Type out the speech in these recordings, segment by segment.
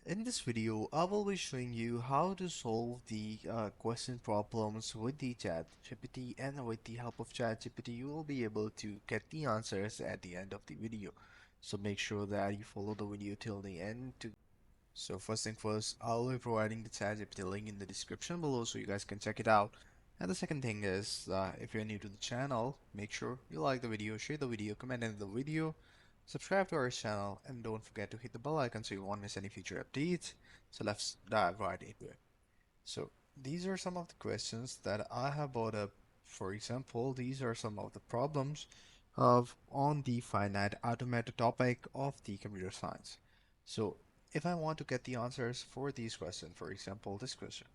In this video, I will be showing you how to solve the question problems with the ChatGPT, and with the help of ChatGPT, you will be able to get the answers at the end of the video. So make sure that you follow the video till the end. So first thing first, I'll be providing the ChatGPT link in the description below so you guys can check it out. And the second thing is, if you're new to the channel, make sure you like the video, share the video, comment in the video, subscribe to our channel, and don't forget to hit the bell icon so you won't miss any future updates. So let's dive right into it. So these are some of the questions that I have brought up. For example, these are some of the problems of on the finite automata topic of the computer science. So if I want to get the answers for these questions, for example, this question,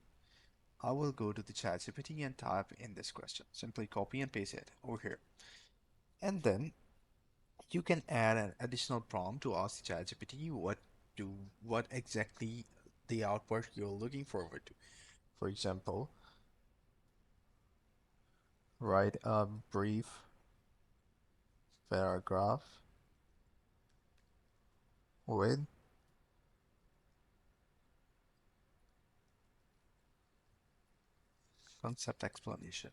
I will go to the ChatGPT and type in this question. Simply copy and paste it over here. And then you can add an additional prompt to ask the ChatGPT what exactly the output you're looking forward to. For example, write a brief paragraph with concept explanation.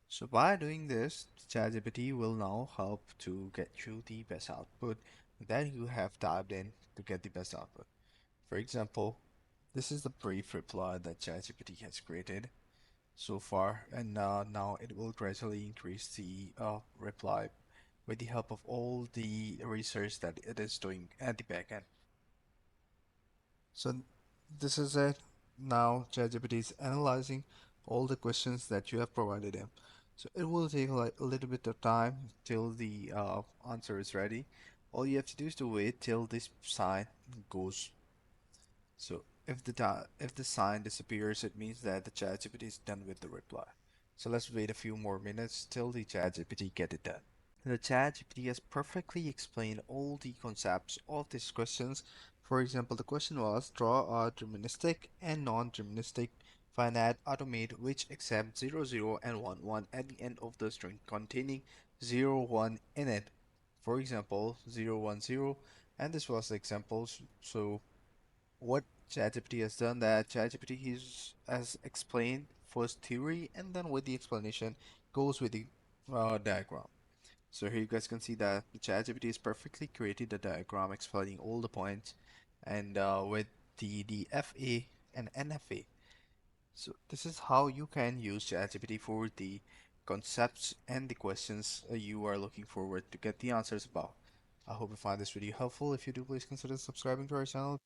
So by doing this, ChatGPT will now help to get you the best output that you have typed in to get the best output. For example, this is the brief reply that ChatGPT has created so far, and now it will gradually increase the reply with the help of all the research that it is doing at the backend. So this is it. Now ChatGPT is analyzing all the questions that you have provided him. So it will take like a little bit of time till the answer is ready. All you have to do is to wait till this sign goes. So if the sign disappears, it means that the ChatGPT is done with the reply. So let's wait a few more minutes till the ChatGPT get it done. The ChatGPT has perfectly explained all the concepts of these questions. For example, the question was draw a deterministic and non-deterministic finite automate which accepts 0, 0 and 1, 1 at the end of the string containing 0, 1 in it. For example, 0, 1, 0, and this was the example. So what ChatGPT has done, that ChatGPT has explained first theory, and then with the explanation goes with the diagram. So here you guys can see that the ChatGPT has perfectly created a diagram explaining all the points, and with the FA and NFA. So this is how you can use ChatGPT for the concepts and the questions you are looking forward to get the answers about. I hope you find this video helpful. If you do, please consider subscribing to our channel.